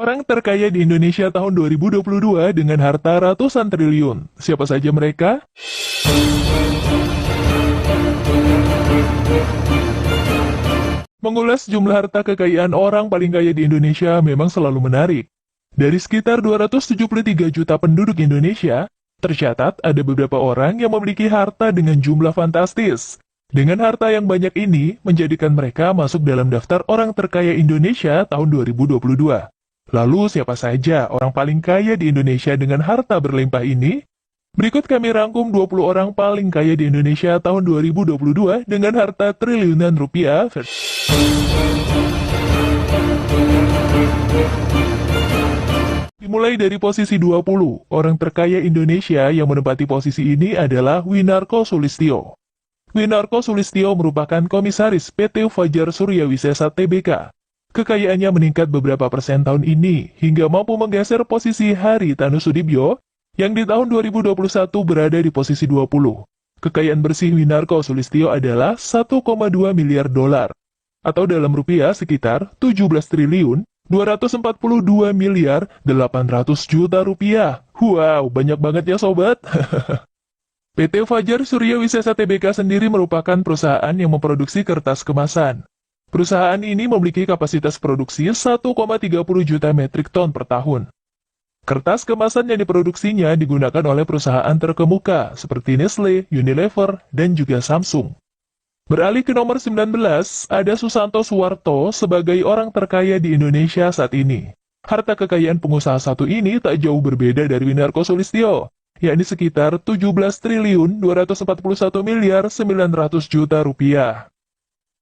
Orang terkaya di Indonesia tahun 2022 dengan harta ratusan triliun. Siapa saja mereka? Mengulas jumlah harta kekayaan orang paling kaya di Indonesia memang selalu menarik. Dari sekitar 273 juta penduduk Indonesia, tercatat ada beberapa orang yang memiliki harta dengan jumlah fantastis. Dengan harta yang banyak ini, menjadikan mereka masuk dalam daftar orang terkaya Indonesia tahun 2022. Lalu siapa saja orang paling kaya di Indonesia dengan harta berlimpah ini? Berikut kami rangkum 20 orang paling kaya di Indonesia tahun 2022 dengan harta triliunan rupiah. Dimulai dari posisi 20, orang terkaya Indonesia yang menempati posisi ini adalah Winarko Sulistyo. Winarko Sulistyo merupakan komisaris PT Fajar Surya Wisesa Tbk. Kekayaannya meningkat beberapa persen tahun ini, hingga mampu menggeser posisi Haritanu Sudibyo, yang di tahun 2021 berada di posisi 20. Kekayaan bersih Winarko Sulistyo adalah 1,2 miliar dolar, atau dalam rupiah sekitar 17 triliun 242 miliar 800 juta rupiah. Wow, banyak banget ya sobat. PT Fajar Surya Wisesa Tbk sendiri merupakan perusahaan yang memproduksi kertas kemasan. Perusahaan ini memiliki kapasitas produksi 1,30 juta metrik ton per tahun. Kertas kemasan yang diproduksinya digunakan oleh perusahaan terkemuka seperti Nestle, Unilever, dan juga Samsung. Beralih ke nomor 19, ada Susanto Suwarto sebagai orang terkaya di Indonesia saat ini. Harta kekayaan pengusaha satu ini tak jauh berbeda dari Winarko Sulistyo, yakni sekitar 17 triliun 241 miliar 900 juta rupiah.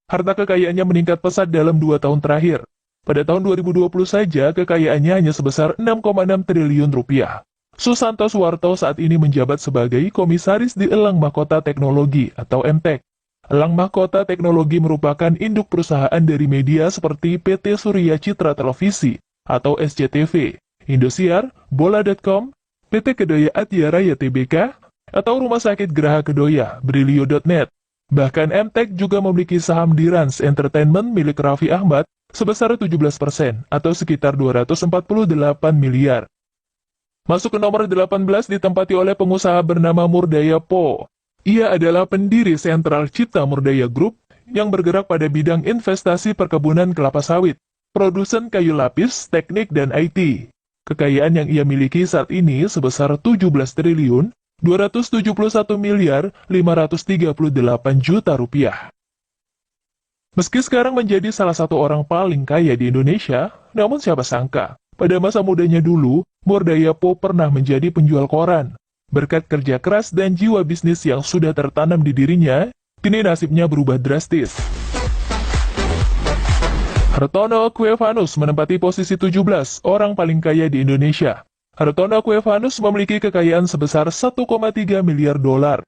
Harta kekayaannya meningkat pesat dalam 2 tahun terakhir. Pada tahun 2020 saja, kekayaannya hanya sebesar 6,6 triliun rupiah. Susanto Suwarto saat ini menjabat sebagai komisaris di Elang Mahkota Teknologi atau MTEK. Elang Mahkota Teknologi merupakan induk perusahaan dari media seperti PT Surya Citra Televisi atau SCTV, Indosiar, Bola.com, PT Kedoya Atia Raya Tbk, atau Rumah Sakit Geraha Kedoya, Brilio.net. Bahkan MTEK juga memiliki saham di Rans Entertainment milik Raffi Ahmad sebesar 17% atau sekitar 248 miliar. Masuk ke nomor 18 ditempati oleh pengusaha bernama Murdaya Po. Ia adalah pendiri Sentral Cipta Murdaya Group yang bergerak pada bidang investasi perkebunan kelapa sawit, produsen kayu lapis, teknik, dan IT. Kekayaan yang ia miliki saat ini sebesar 17 triliun 271 miliar 538 juta rupiah. Meski sekarang menjadi salah satu orang paling kaya di Indonesia, namun siapa sangka, pada masa mudanya dulu, Murdaya Po pernah menjadi penjual koran. Berkat kerja keras dan jiwa bisnis yang sudah tertanam di dirinya, kini nasibnya berubah drastis. Hartono Kuevanus menempati posisi 17 orang paling kaya di Indonesia. Hartono Kuevanus memiliki kekayaan sebesar 1,3 miliar dolar,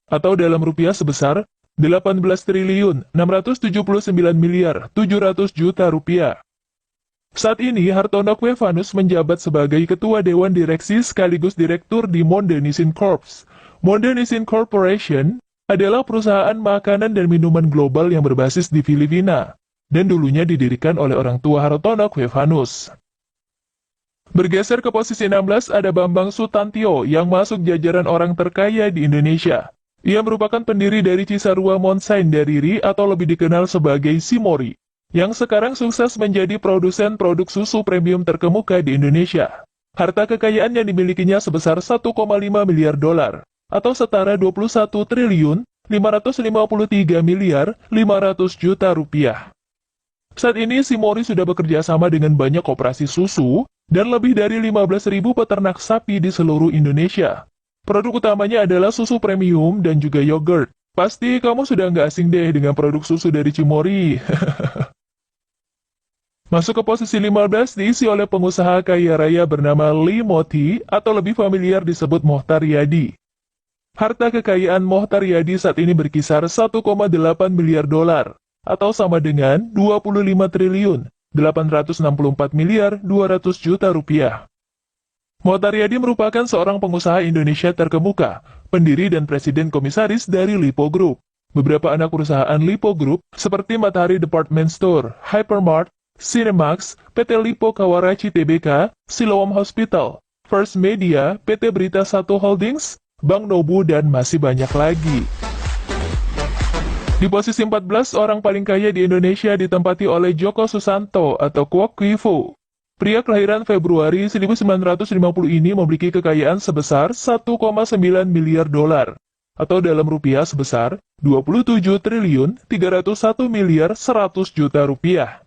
atau dalam rupiah sebesar 18 triliun 679 miliar 700 juta rupiah. Saat ini, Hartono Kuevanus menjabat sebagai Ketua Dewan Direksi sekaligus Direktur di Monde Nissin Corp. Monde Nissin Corporation adalah perusahaan makanan dan minuman global yang berbasis di Filipina, dan dulunya didirikan oleh orang tua Hartono Kuevanus. Bergeser ke posisi 16 ada Bambang Sutantio yang masuk jajaran orang terkaya di Indonesia. Ia merupakan pendiri dari Cisarua Monsain Dariri atau lebih dikenal sebagai Simori, yang sekarang sukses menjadi produsen produk susu premium terkemuka di Indonesia. Harta kekayaan yang dimilikinya sebesar 1,5 miliar dolar, atau setara 21 triliun 553 miliar 500 juta rupiah. Saat ini Simori sudah bekerja sama dengan banyak koperasi susu, dan lebih dari 15.000 peternak sapi di seluruh Indonesia. Produk utamanya adalah susu premium dan juga yogurt. Pasti kamu sudah nggak asing deh dengan produk susu dari Cimori. Masuk ke posisi 15 diisi oleh pengusaha kaya raya bernama Lee Moti atau lebih familiar disebut Mohtar Yadi. Harta kekayaan Mohtar Yadi saat ini berkisar 1,8 miliar dolar, atau sama dengan 25 triliun 864 miliar 200 juta rupiah. Mohtar Yadi merupakan seorang pengusaha Indonesia terkemuka, pendiri dan presiden komisaris dari Lipo Group. Beberapa anak perusahaan Lipo Group seperti Matahari Department Store, Hypermart, Cinemax, PT Lipo Kawarachi Tbk, Siloam Hospital, First Media, PT Berita Satu Holdings, Bank Nobu, dan masih banyak lagi. Di posisi 14, orang paling kaya di Indonesia ditempati oleh Joko Susanto atau Kwok Kwifu. Pria kelahiran Februari 1950 ini memiliki kekayaan sebesar 1,9 miliar dolar, atau dalam rupiah sebesar 27.301 miliar 100 juta rupiah.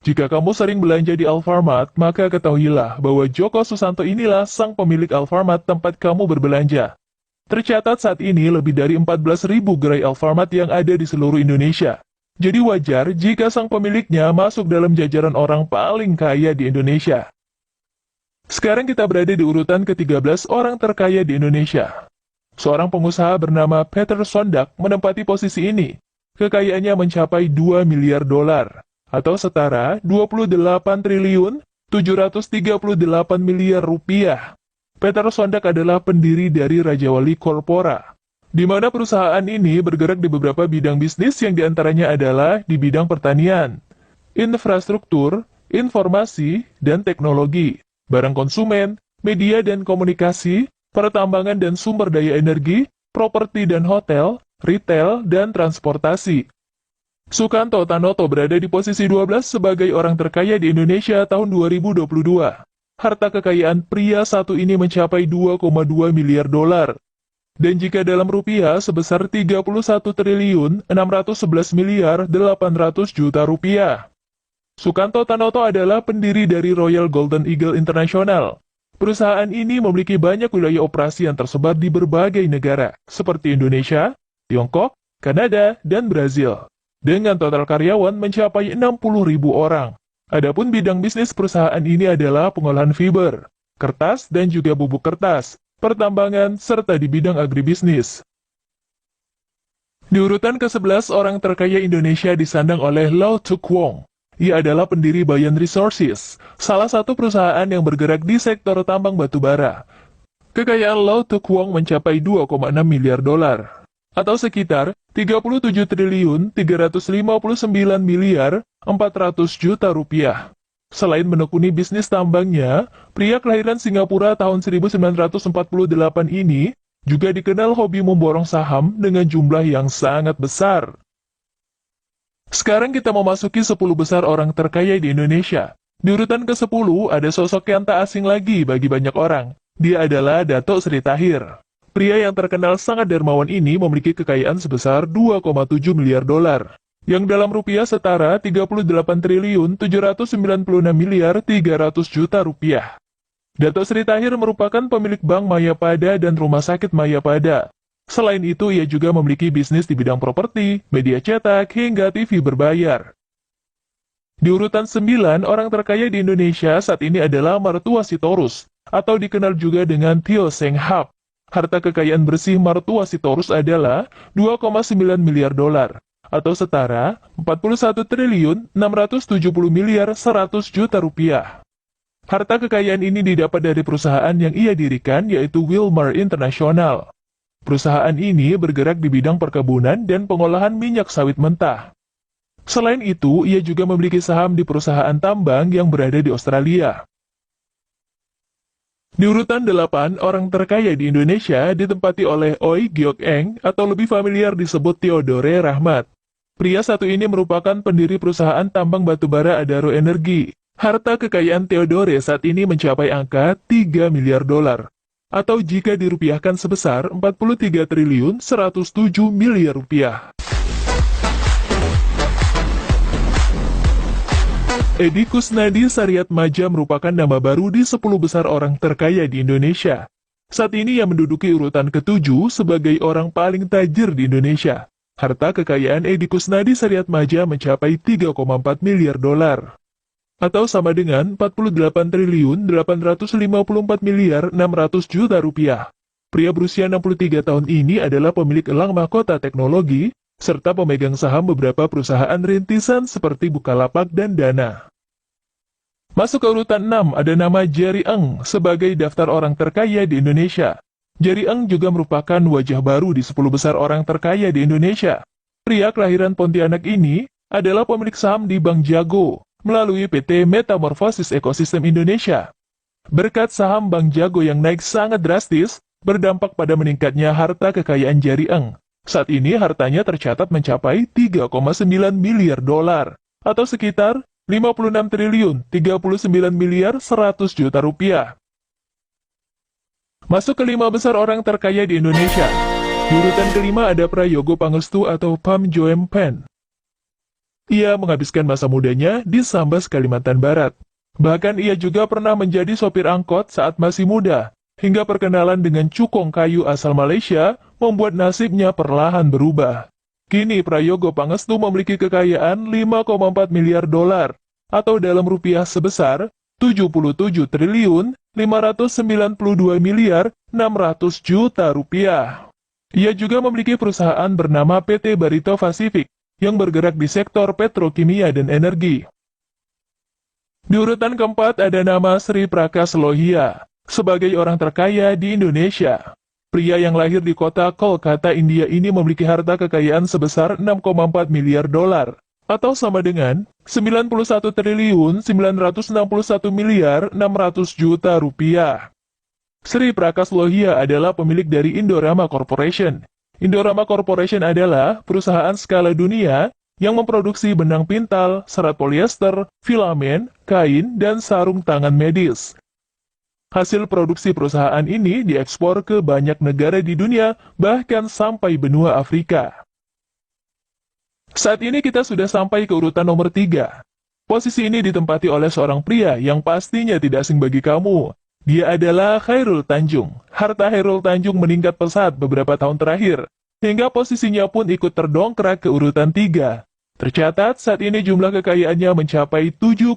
Jika kamu sering belanja di Alfamart, maka ketahuilah bahwa Joko Susanto inilah sang pemilik Alfamart tempat kamu berbelanja. Tercatat saat ini lebih dari 14.000 gerai Alfamart yang ada di seluruh Indonesia. Jadi wajar jika sang pemiliknya masuk dalam jajaran orang paling kaya di Indonesia. Sekarang kita berada di urutan ke-13 orang terkaya di Indonesia. Seorang pengusaha bernama Peter Sondag menempati posisi ini. Kekayaannya mencapai 2 miliar dolar, atau setara 28.738 miliar rupiah. Peter Sondag adalah pendiri dari Raja Wali Corpora, di mana perusahaan ini bergerak di beberapa bidang bisnis yang diantaranya adalah di bidang pertanian, infrastruktur, informasi, dan teknologi, barang konsumen, media dan komunikasi, pertambangan dan sumber daya energi, properti dan hotel, retail, dan transportasi. Sukanto Tanoto berada di posisi 12 sebagai orang terkaya di Indonesia tahun 2022. Harta kekayaan pria satu ini mencapai 2,2 miliar dolar. Dan jika dalam rupiah sebesar 31.611 miliar 800 juta rupiah. Sukanto Tanoto adalah pendiri dari Royal Golden Eagle International. Perusahaan ini memiliki banyak wilayah operasi yang tersebar di berbagai negara, seperti Indonesia, Tiongkok, Kanada, dan Brazil. Dengan total karyawan mencapai 60.000 orang. Adapun bidang bisnis perusahaan ini adalah pengolahan fiber, kertas, dan juga bubuk kertas, pertambangan, serta di bidang agribisnis. Di urutan ke-11 orang terkaya Indonesia disandang oleh Lau Tuk Wong. Ia adalah pendiri Bayan Resources, salah satu perusahaan yang bergerak di sektor tambang batubara. Kekayaan Lau Tuk Wong mencapai 2,6 miliar dolar, atau sekitar 37.359 miliar 400 juta rupiah. Selain menekuni bisnis tambangnya, pria kelahiran Singapura tahun 1948 ini juga dikenal hobi memborong saham dengan jumlah yang sangat besar. Sekarang kita memasuki 10 besar orang terkaya di Indonesia. Di urutan ke-10 ada sosok yang tak asing lagi bagi banyak orang. Dia adalah Dato Sri Tahir. Pria yang terkenal sangat dermawan ini memiliki kekayaan sebesar 2,7 miliar dolar. Yang dalam rupiah setara 38.796 miliar 300 juta rupiah. Dato Sri Tahir merupakan pemilik Bank Mayapada dan Rumah Sakit Mayapada. Selain itu, ia juga memiliki bisnis di bidang properti, media cetak, hingga TV berbayar. Di urutan 9, orang terkaya di Indonesia saat ini adalah Martua Sitorus, atau dikenal juga dengan Tio Seng Hap. Harta kekayaan bersih Martua Sitorus adalah 2,9 miliar dolar. Atau setara 41.670 miliar 100 juta rupiah. Harta kekayaan ini didapat dari perusahaan yang ia dirikan yaitu Wilmar International. Perusahaan ini bergerak di bidang perkebunan dan pengolahan minyak sawit mentah. Selain itu, ia juga memiliki saham di perusahaan tambang yang berada di Australia. Di urutan 8, orang terkaya di Indonesia ditempati oleh Oi Geok Eng atau lebih familiar disebut Theodore Rahmat. Pria satu ini merupakan pendiri perusahaan tambang batubara Adaro Energi. Harta kekayaan Theodore saat ini mencapai angka 3 miliar dolar. Atau jika dirupiahkan sebesar 43.107 miliar rupiah. Edi Kusnadi Saryatmadja merupakan nama baru di 10 besar orang terkaya di Indonesia. Saat ini ia menduduki urutan ke-7 sebagai orang paling tajir di Indonesia. Harta kekayaan Edi Kusnadi Saryatmadja mencapai 3,4 miliar dolar. Atau sama dengan 48.854 miliar 600 juta rupiah. Pria berusia 63 tahun ini adalah pemilik elang mahkota teknologi, serta pemegang saham beberapa perusahaan rintisan seperti Bukalapak dan Dana. Masuk ke urutan 6 ada nama Jerry Eng sebagai daftar orang terkaya di Indonesia. Jerry Eng juga merupakan wajah baru di 10 besar orang terkaya di Indonesia. Pria kelahiran Pontianak ini adalah pemilik saham di Bank Jago, melalui PT Metamorfosis Ekosistem Indonesia. Berkat saham Bank Jago yang naik sangat drastis, berdampak pada meningkatnya harta kekayaan Jari Eng. Saat ini hartanya tercatat mencapai 3,9 miliar dolar, atau sekitar 56 triliun 39 miliar 100 juta rupiah. Masuk ke 5 besar orang terkaya di Indonesia. Di urutan kelima ada Prayogo Pangestu atau Pham Joem Pen. Ia menghabiskan masa mudanya di Sambas, Kalimantan Barat. Bahkan ia juga pernah menjadi sopir angkot saat masih muda, hingga perkenalan dengan cukong kayu asal Malaysia membuat nasibnya perlahan berubah. Kini Prayogo Pangestu memiliki kekayaan 5,4 miliar dolar, atau dalam rupiah sebesar 77 triliun 592 miliar 600 juta rupiah. Ia juga memiliki perusahaan bernama PT Barito Pacific yang bergerak di sektor petrokimia dan energi. Di urutan keempat ada nama Sri Prakas Lohia, sebagai orang terkaya di Indonesia. Pria yang lahir di kota Kolkata, India ini memiliki harta kekayaan sebesar 6,4 miliar dolar, atau sama dengan 91 triliun 961 miliar 600 juta rupiah. Sri Prakas Lohia adalah pemilik dari Indorama Corporation. Indorama Corporation adalah perusahaan skala dunia yang memproduksi benang pintal, serat polyester, filamen, kain, dan sarung tangan medis. Hasil produksi perusahaan ini diekspor ke banyak negara di dunia, bahkan sampai benua Afrika. Saat ini kita sudah sampai ke urutan nomor 3. Posisi ini ditempati oleh seorang pria yang pastinya tidak asing bagi kamu. Dia adalah Chairul Tanjung. Harta Chairul Tanjung meningkat pesat beberapa tahun terakhir, hingga posisinya pun ikut terdongkrak ke urutan 3. Tercatat saat ini jumlah kekayaannya mencapai 7,5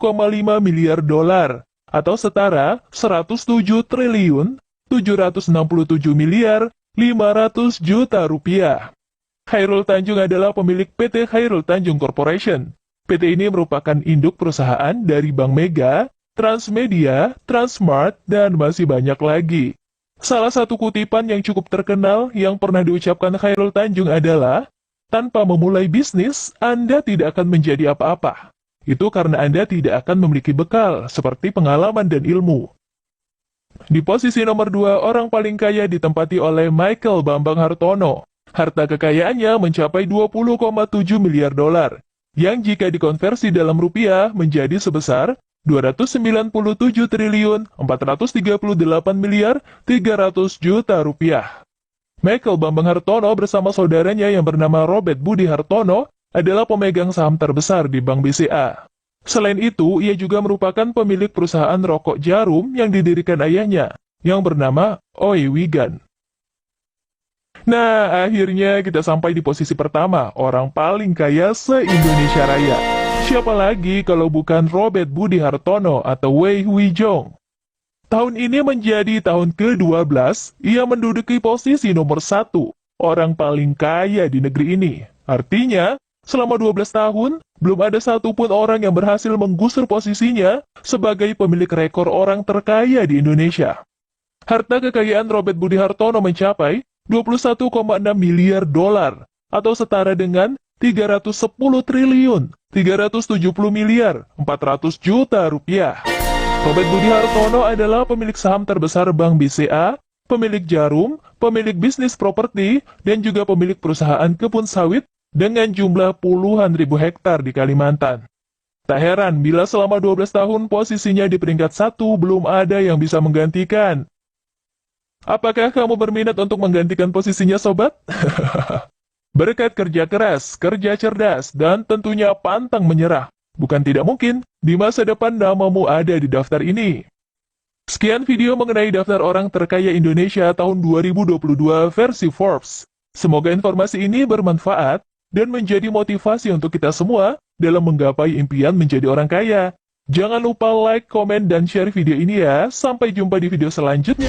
miliar dolar, atau setara 107 triliun 767 miliar 500 juta rupiah. Chairul Tanjung adalah pemilik PT Chairul Tanjung Corporation. PT ini merupakan induk perusahaan dari Bank Mega, Transmedia, Transmart, dan masih banyak lagi. Salah satu kutipan yang cukup terkenal yang pernah diucapkan Chairul Tanjung adalah, "Tanpa memulai bisnis, Anda tidak akan menjadi apa-apa. Itu karena Anda tidak akan memiliki bekal, seperti pengalaman dan ilmu." Di posisi nomor 2, orang paling kaya ditempati oleh Michael Bambang Hartono. Harta kekayaannya mencapai 20,7 miliar dolar, yang jika dikonversi dalam rupiah menjadi sebesar 297 triliun 438 miliar 300 juta rupiah. Michael Bambang Hartono bersama saudaranya yang bernama Robert Budi Hartono adalah pemegang saham terbesar di Bank BCA. Selain itu, ia juga merupakan pemilik perusahaan rokok Jarum yang didirikan ayahnya, yang bernama Oi Wigan. Nah, akhirnya kita sampai di posisi pertama, orang paling kaya se-Indonesia Raya. Siapa lagi kalau bukan Robert Budi Hartono atau Wei Huijong? Tahun ini menjadi tahun ke-12, ia menduduki posisi nomor 1, orang paling kaya di negeri ini. Artinya, selama 12 tahun, belum ada satupun orang yang berhasil menggusur posisinya sebagai pemilik rekor orang terkaya di Indonesia. Harta kekayaan Robert Budi Hartono mencapai 21,6 miliar dolar, atau setara dengan 310 triliun 370 miliar 400 juta rupiah. Robert Budi Hartono adalah pemilik saham terbesar Bank BCA, pemilik Jarum, pemilik bisnis properti, dan juga pemilik perusahaan kebun sawit dengan jumlah puluhan ribu hektar di Kalimantan. Tak heran bila selama 12 tahun posisinya di peringkat 1 belum ada yang bisa menggantikan. Apakah kamu berminat untuk menggantikan posisinya, sobat? Berkat kerja keras, kerja cerdas, dan tentunya pantang menyerah, bukan tidak mungkin, di masa depan namamu ada di daftar ini. Sekian video mengenai daftar orang terkaya Indonesia tahun 2022 versi Forbes. Semoga informasi ini bermanfaat dan menjadi motivasi untuk kita semua dalam menggapai impian menjadi orang kaya. Jangan lupa like, komen, dan share video ini ya. Sampai jumpa di video selanjutnya.